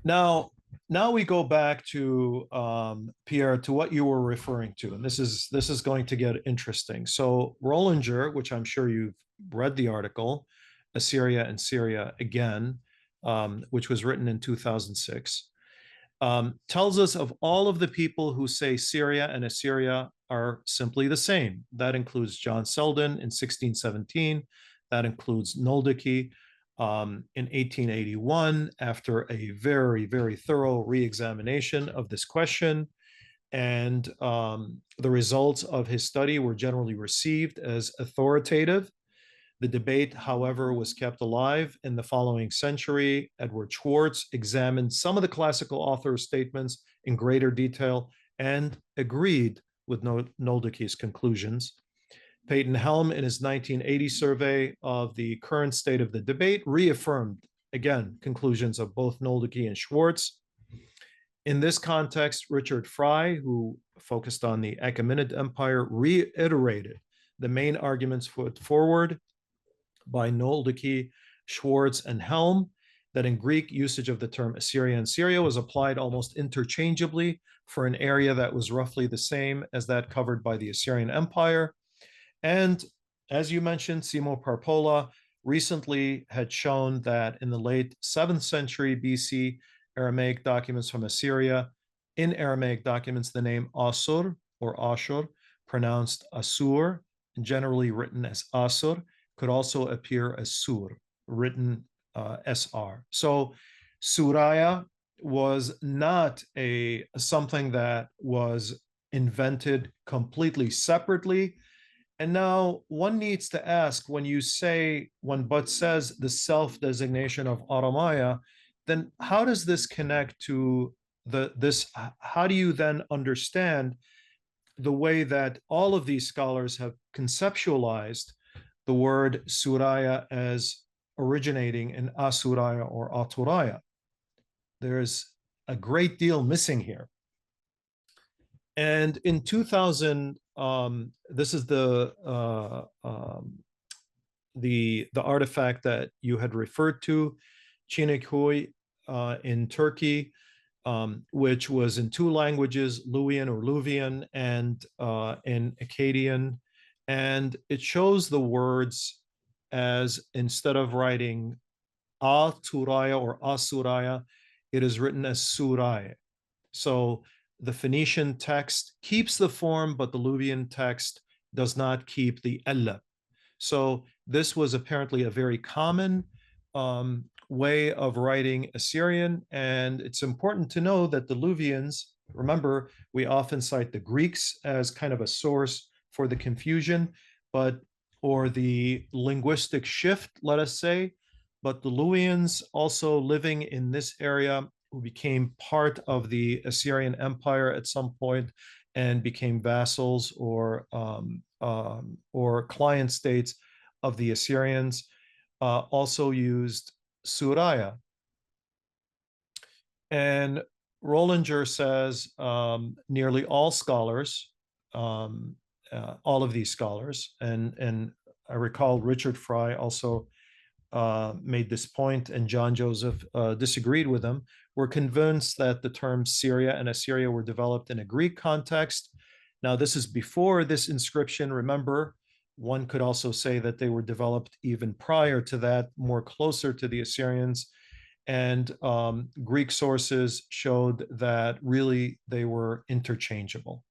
Now we go back to Pierre, to what you were referring to, and this is going to get interesting. So Rollinger, which I'm sure you've read the article, Assyria and Syria again, which was written in 2006, tells us of all of the people who say Syria and Assyria are simply the same. That includes John Selden in 1617. That includes Noldeke in 1881, after a very, very thorough re-examination of this question. And the results of his study were generally received as authoritative. The debate, however, was kept alive in the following century. Edward Schwartz examined some of the classical authors' statements in greater detail and agreed with Noldeke's conclusions. Peyton Helm, in his 1980 survey of the current state of the debate, reaffirmed, again, conclusions of both Noldeke and Schwartz. In this context, Richard Fry, who focused on the Achaemenid Empire, reiterated the main arguments put forward by Noldeke, Schwartz, and Helm, that in Greek, usage of the term Assyria and Syria was applied almost interchangeably for an area that was roughly the same as that covered by the Assyrian Empire. And as you mentioned, Simo Parpola recently had shown that in the late 7th century BC, Aramaic documents from Assyria, in Aramaic documents, the name Asur or Ashur, pronounced Asur, generally written as Asur, could also appear as Sur, written SR. So Suraya was not something that was invented completely separately. And now one needs to ask, when Butt says the self-designation of Aramaya, then how does this connect to how do you then understand the way that all of these scholars have conceptualized the word Suraya as originating in Asuraya or Aturaya? There's a great deal missing here. And in 2000, this is the artifact that you had referred to, Çineköy in Turkey, which was in 2 languages, Luwian or Luvian and in Akkadian. And it shows the words as, instead of writing Aturaya or Asuraya, it is written as Suraya. So the Phoenician text keeps the form, but the Luwian text does not keep the ella. So this was apparently a very common way of writing Assyrian. And it's important to know that the Luvians, remember, we often cite the Greeks as kind of a source for the confusion, or the linguistic shift, let us say, but the Luwians also living in this area, who became part of the Assyrian Empire at some point and became vassals or client states of the Assyrians, also used Suraya. And Rollinger says nearly all scholars, all of these scholars, and I recall Richard Fry also made this point, and John Joseph disagreed with him, were convinced that the terms Syria and Assyria were developed in a Greek context. Now, this is before this inscription. Remember, one could also say that they were developed even prior to that, more closer to the Assyrians. And Greek sources showed that really they were interchangeable.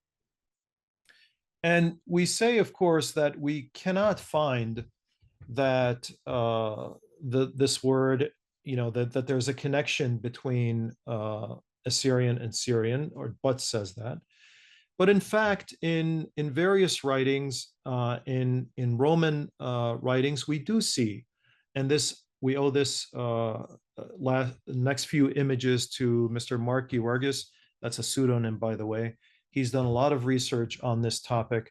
And we say, of course, that we cannot find that this word, that there's a connection between Assyrian and Syrian, or Butt says that. But in fact, in various writings, in Roman writings, we do see, and we owe this next few images to Mr. Mark Georgis. That's a pseudonym, by the way. He's done a lot of research on this topic.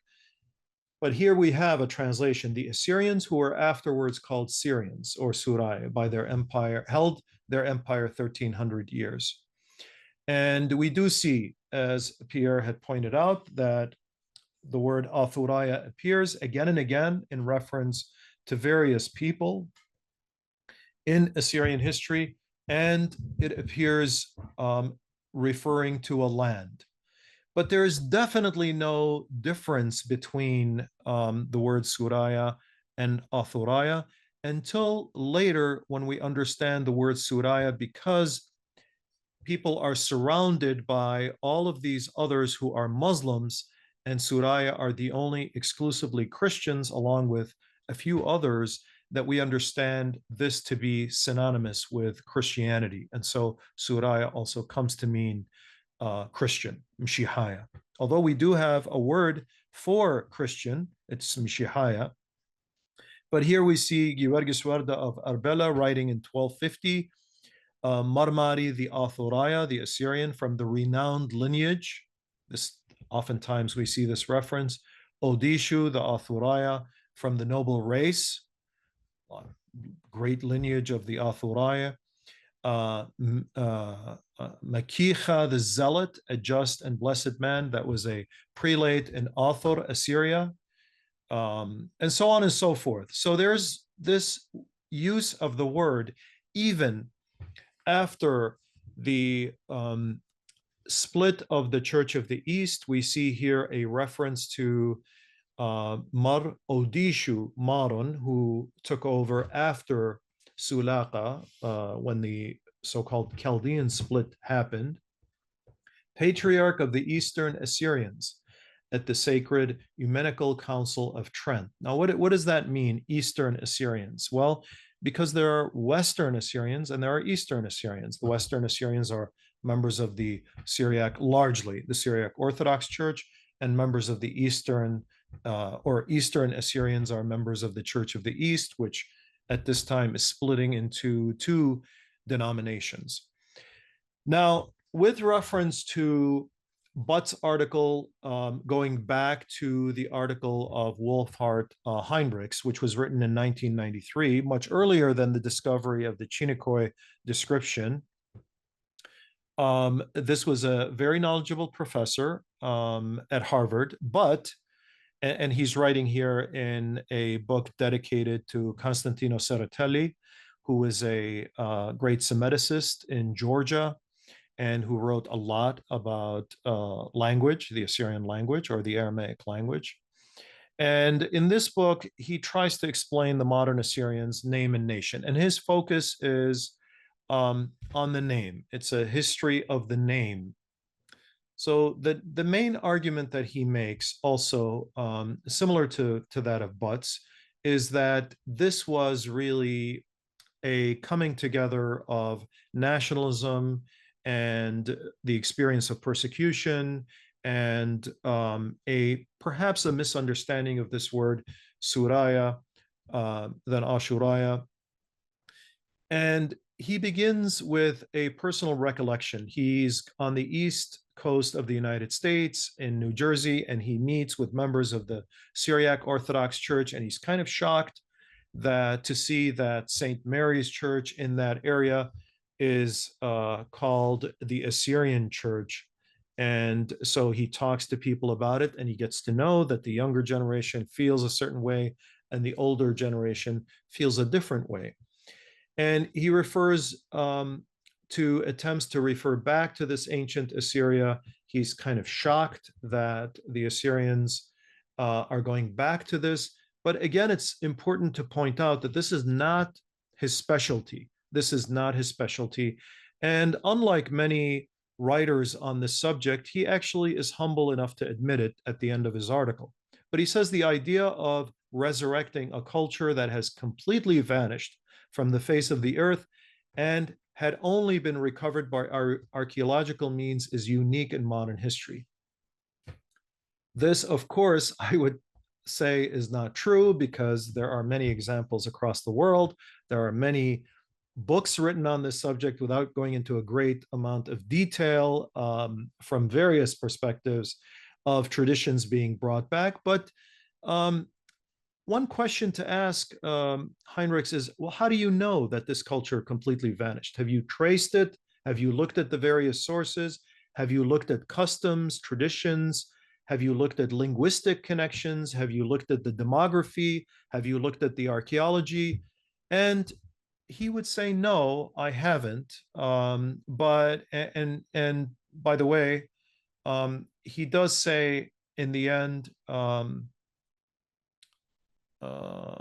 But here we have a translation: the Assyrians, who were afterwards called Syrians or Suraya by their empire, held their empire 1300 years. And we do see, as Pierre had pointed out, that the word Aturaya appears again and again in reference to various people in Assyrian history, and it appears referring to a land. But there is definitely no difference between the word Suraya and Aturaya until later, when we understand the word Suraya, because people are surrounded by all of these others who are Muslims, and Suraya are the only exclusively Christians, along with a few others, that we understand this to be synonymous with Christianity. And so Suraya also comes to mean Christian, Mshihaya. Although we do have a word for Christian, it's Mshihaya. But here we see Georgis Warda of Arbela writing in 1250, Marmari the Aturaya, the Assyrian, from the renowned lineage. This oftentimes we see this reference. Odishu the Aturaya, from the noble race, great lineage of the Aturaya. Makicha the Zealot, a just and blessed man, that was a prelate in Athor, Assyria, and so on and so forth. So there's this use of the word even after the split of the Church of the East. We see here a reference to Mar Odishu Maron, who took over after Sulaqa, when the so-called Chaldean split happened, patriarch of the Eastern Assyrians at the sacred Ecumenical Council of Trent. Now, what does that mean, Eastern Assyrians? Well, because there are Western Assyrians and there are Eastern Assyrians. The Western Assyrians are members of the Syriac, largely the Syriac Orthodox Church, and members of the Eastern Assyrians are members of the Church of the East, which at this time is splitting into two denominations. Now, with reference to Butt's article, going back to the article of Wolfhart Heinrichs, which was written in 1993, much earlier than the discovery of the Çineköy description. This was a very knowledgeable professor at Harvard, and he's writing here in a book dedicated to Constantino Serratelli, who is a great Semiticist in Georgia, and who wrote a lot about language, the Assyrian language or the Aramaic language. And in this book, he tries to explain the modern Assyrians' name and nation. And his focus is on the name. It's a history of the name. So the main argument that he makes, also similar to that of Butt's, is that this was really a coming together of nationalism and the experience of persecution, and perhaps a misunderstanding of this word Suraya, then Ashuraya. And he begins with a personal recollection. He's on the east coast of the United States in New Jersey, and he meets with members of the Syriac Orthodox Church, and he's kind of shocked to see that St. Mary's Church in that area is called the Assyrian Church. And so he talks to people about it, and he gets to know that the younger generation feels a certain way and the older generation feels a different way. And he refers to attempts to refer back to this ancient Assyria. He's kind of shocked that the Assyrians are going back to this. But again, it's important to point out that this is not his specialty. This is not his specialty. And unlike many writers on this subject, he actually is humble enough to admit it at the end of his article. But he says the idea of resurrecting a culture that has completely vanished from the face of the earth and had only been recovered by our archaeological means is unique in modern history. This, of course, I would say is not true, because there are many examples across the world. There are many books written on this subject without going into a great amount of detail from various perspectives of traditions being brought back. But One question to ask, Heinrichs, is, well, how do you know that this culture completely vanished? Have you traced it? Have you looked at the various sources? Have you looked at customs, traditions? Have you looked at linguistic connections? Have you looked at the demography? Have you looked at the archaeology? And he would say, no, I haven't. But by the way, he does say in the end,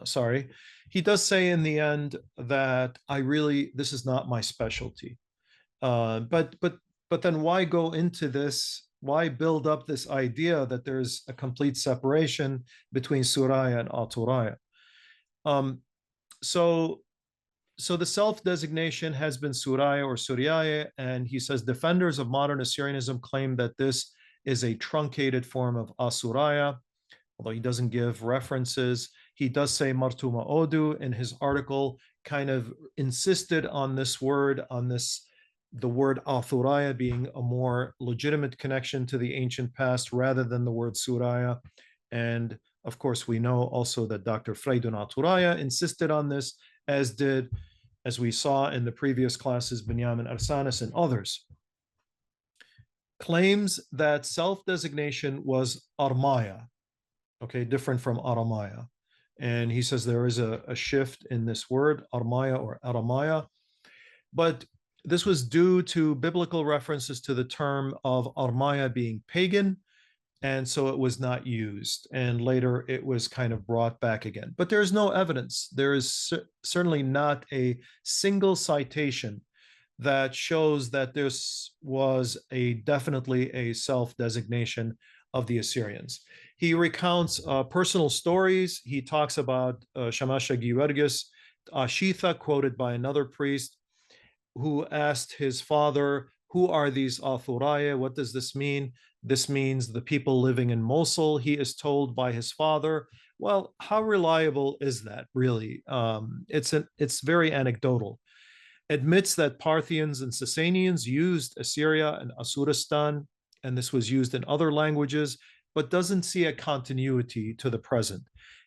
sorry, he does say in the end that this is not my specialty. But then why go into this? Why build up this idea that there's a complete separation between Suraya and Aturaya? So the self-designation has been Suraya or Suryaya, and he says defenders of modern Assyrianism claim that this is a truncated form of Asuraya, although he doesn't give references. He does say Martuma Odu in his article, kind of insisted on this word, the word Athuraya being a more legitimate connection to the ancient past rather than the word Suraya. And of course, we know also that Dr. Freydun Aturaya insisted on this, as did, as we saw in the previous classes, Benjamin Arsanis and others. Claims that self-designation was Armaya, okay, different from Aramaya. And he says there is a shift in this word, Armaya or Aramaya. But this was due to biblical references to the term of Armaya being pagan, and so it was not used. And later it was kind of brought back again. But there's no evidence. There is certainly not a single citation that shows that this was definitely a self-designation of the Assyrians. He recounts personal stories. He talks about Shamasha Givergis Ashitha, quoted by another priest, who asked his father, who are these Athuraya? What does this mean? This means the people living in Mosul. He is told by his father. Well, how reliable is that, really? It's very anecdotal. Admits that Parthians and Sasanians used Assyria and Assuristan, and this was used in other languages, but doesn't see a continuity to the present.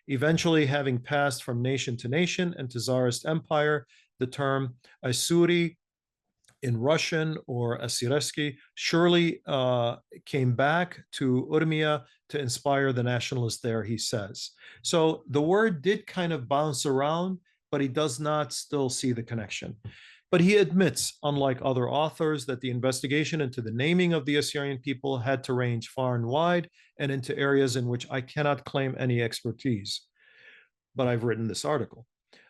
Eventually, having passed from nation to nation and to Tsarist empire, the term Asuri in Russian or Asireski surely came back to Urmia to inspire the nationalists there, he says. So the word did kind of bounce around, but he does not still see the connection. But he admits, unlike other authors, that the investigation into the naming of the Assyrian people had to range far and wide and into areas in which I cannot claim any expertise. But I've written this article.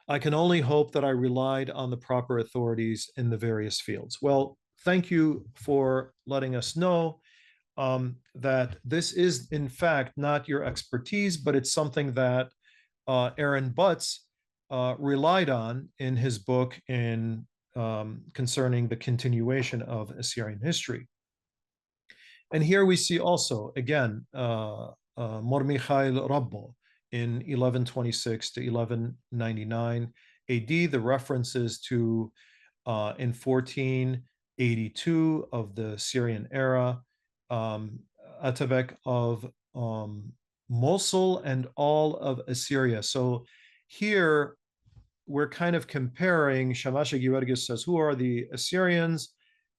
I can only hope that I relied on the proper authorities in the various fields. Well, thank you for letting us know that this is, in fact, not your expertise, but it's something that Aaron Butts relied on in his book concerning the continuation of Assyrian history. And here we see also, again, Mormichail Rabbo, in 1126 to 1199 AD, the references to in 1482 of the Syrian era, Atabek of Mosul and all of Assyria. So here we're kind of comparing. Shamasha Givergis says, who are the Assyrians?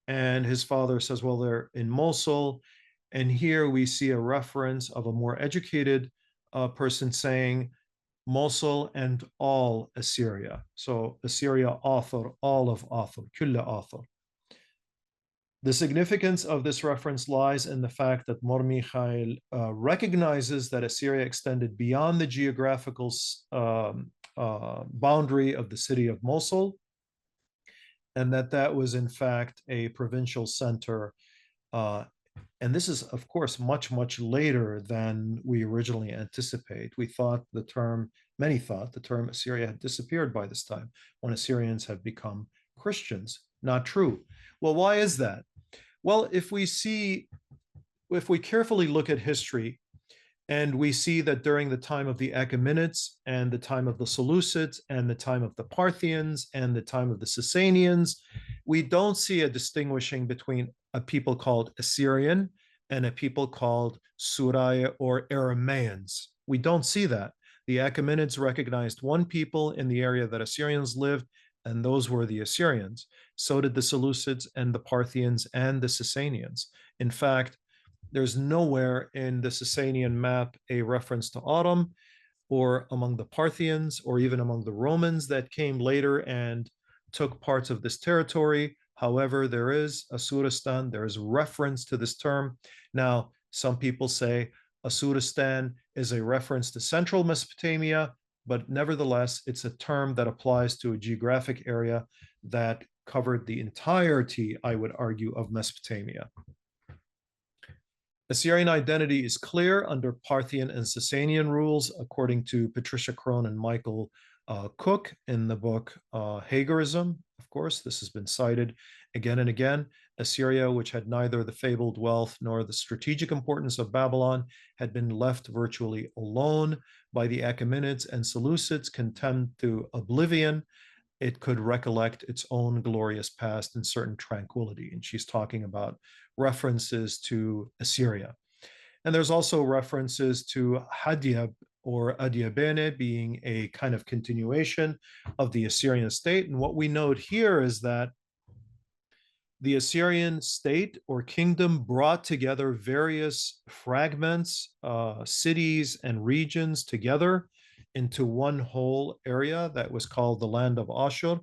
And his father says, well, they're in Mosul. And here we see a reference of a more educated person saying Mosul and all Assyria. So Assyria author, all of author, kulla author. The significance of this reference lies in the fact that Mormichail recognizes that Assyria extended beyond the geographical boundary of the city of Mosul, and that was in fact a provincial center. And this is, of course, much, much later than we originally anticipate. Many thought the term Assyria had disappeared by this time, when Assyrians have become Christians. Not true. Well, why is that? Well, if we carefully look at history, and we see that during the time of the Achaemenids and the time of the Seleucids and the time of the Parthians and the time of the Sasanians, we don't see a distinguishing between a people called Assyrian and a people called Suraya or Aramaeans. we don't see that. The Achaemenids recognized one people in the area that Assyrians lived, and those were the Assyrians. So did the Seleucids and the Parthians and the Sasanians. In fact, there's nowhere in the Sasanian map a reference to autumn, or among the Parthians, or even among the Romans that came later and took parts of this territory. However, there is Assuristan, there is reference to this term. Now, some people say Assuristan is a reference to central Mesopotamia, but nevertheless, it's a term that applies to a geographic area that covered the entirety, I would argue, of Mesopotamia. Assyrian identity is clear under Parthian and Sasanian rules, according to Patricia Crone and Michael Cook in the book Hagerism. Of course, this has been cited again and again. Assyria, which had neither the fabled wealth nor the strategic importance of Babylon, had been left virtually alone by the Achaemenids and Seleucids, condemned to oblivion. It could recollect its own glorious past in certain tranquility. And she's talking about references to Assyria. And there's also references to Hadiab or Adiabene being a kind of continuation of the Assyrian state. And what we note here is that the Assyrian state or kingdom brought together various fragments, cities, and regions together into one whole area that was called the land of Ashur.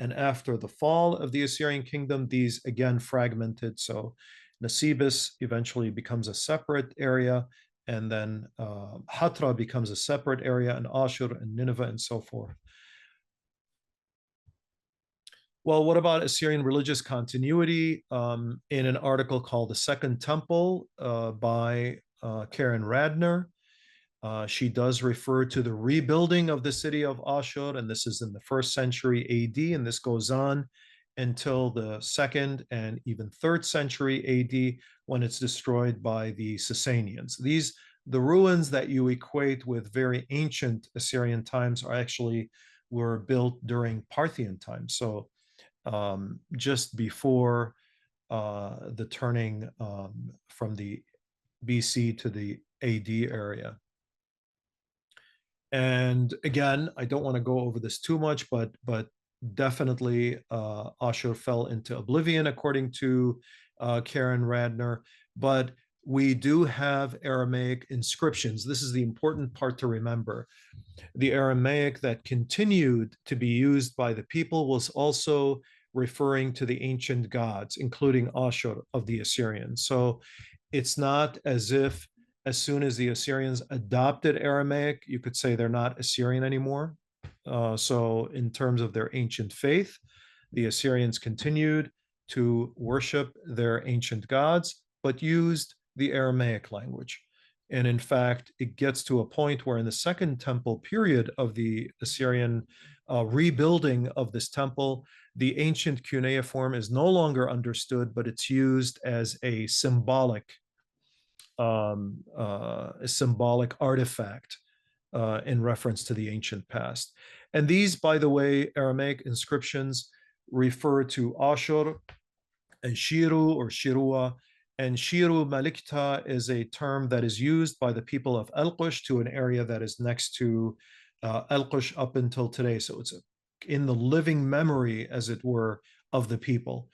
And after the fall of the Assyrian kingdom, these again fragmented. So Nisibis eventually becomes a separate area, and then Hatra becomes a separate area, and Ashur and Nineveh and so forth. Well, what about Assyrian religious continuity? In an article called The Second Temple by Karen Radner, she does refer to the rebuilding of the city of Ashur, and this is in the 1st century AD, and this goes on until the 2nd and even 3rd century AD, when it's destroyed by the Sasanians. The ruins that you equate with very ancient Assyrian times were built during Parthian times. So just before the turning from the BC to the AD area. And again, I don't want to go over this too much, but definitely Ashur fell into oblivion, according to Karen Radner. But we do have Aramaic inscriptions. This is the important part to remember. The Aramaic that continued to be used by the people was also referring to the ancient gods, including Ashur of the Assyrians. So it's not as if as soon as the Assyrians adopted Aramaic, you could say they're not Assyrian anymore. So in terms of their ancient faith, the Assyrians continued to worship their ancient gods, but used the Aramaic language. And in fact, it gets to a point where in the Second Temple period of the Assyrian rebuilding of this temple, the ancient cuneiform is no longer understood, but it's used as a symbolic artifact in reference to the ancient past. And these, by the way, Aramaic inscriptions refer to Ashur and Shiru or Shirua. And Shiru Malikta is a term that is used by the people of Elqush to an area that is next to Elqush up until today. So it's in the living memory, as it were, of the people.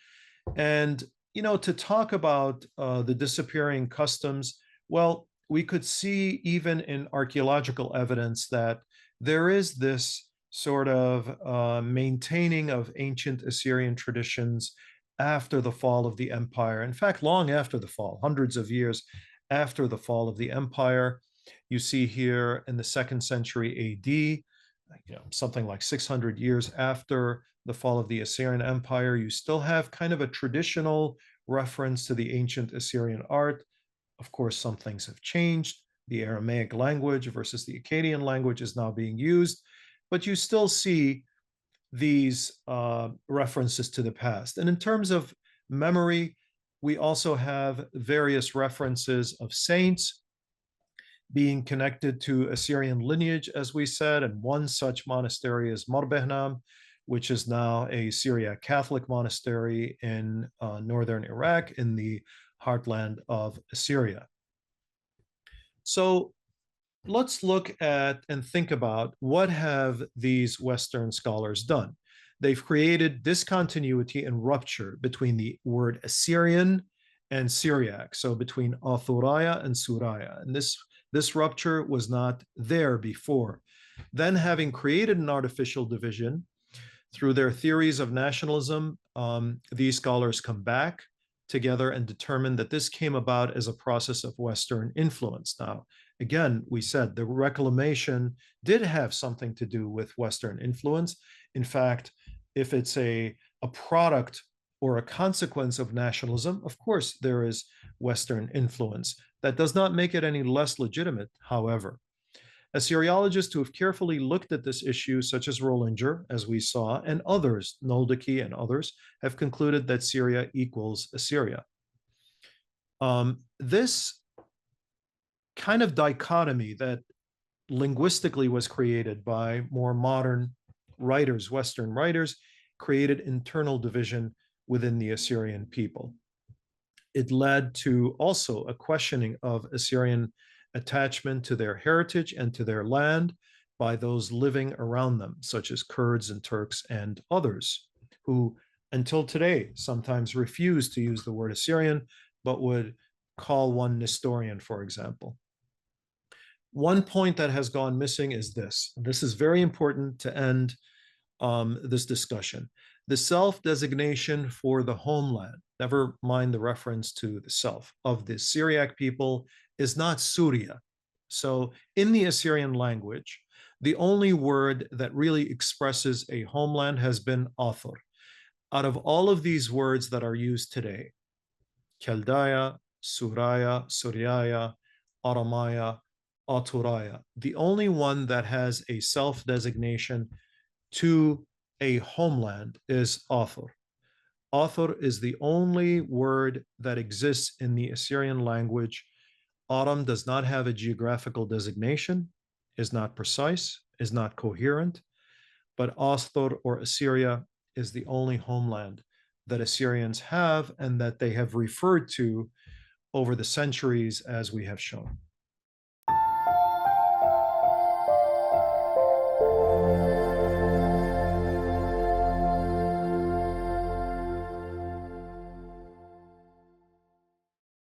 And to talk about the disappearing customs, well, we could see even in archaeological evidence that there is this sort of maintaining of ancient Assyrian traditions after the fall of the empire. In fact, long after the fall, hundreds of years after the fall of the empire. You see here in the 2nd century AD, something like 600 years after the fall of the Assyrian Empire, you still have kind of a traditional reference to the ancient Assyrian art. Of course, some things have changed. The Aramaic language versus the Akkadian language is now being used, but you still see these references to the past. And in terms of memory, we also have various references of saints being connected to Assyrian lineage, as we said, and one such monastery is Marbehnam, which is now a Syriac Catholic monastery in northern Iraq in the heartland of Assyria. So let's look at and think about what have these Western scholars done. They've created discontinuity and rupture between the word Assyrian and Syriac, so between Aturaya and Suraya. And this rupture was not there before. Then, having created an artificial division through their theories of nationalism, these scholars come back together and determine that this came about as a process of Western influence. Now, again, we said the reclamation did have something to do with Western influence. In fact, if it's a product or a consequence of nationalism, of course, there is Western influence. That does not make it any less legitimate, however. Assyriologists who have carefully looked at this issue, such as Rollinger, as we saw, and others, Noldeke and others, have concluded that Syria equals Assyria. This kind of dichotomy that linguistically was created by more modern writers, Western writers, created internal division within the Assyrian people. It led to also a questioning of Assyrian attachment to their heritage and to their land by those living around them, such as Kurds and Turks and others, who until today sometimes refuse to use the word Assyrian, but would call one Nestorian, for example. One point that has gone missing is this. This is very important to end this discussion. The self-designation for the homeland, never mind the reference to the self, of the Syriac people is not Surya. So in the Assyrian language, the only word that really expresses a homeland has been Athor. Out of all of these words that are used today, Chaldaya, Suraya, Suryaya, Aramaya, Aturaya, the only one that has a self-designation to a homeland is Athor. Athor is the only word that exists in the Assyrian language. Aram does not have a geographical designation, is not precise, is not coherent, but Asthor or Assyria is the only homeland that Assyrians have and that they have referred to over the centuries, as we have shown.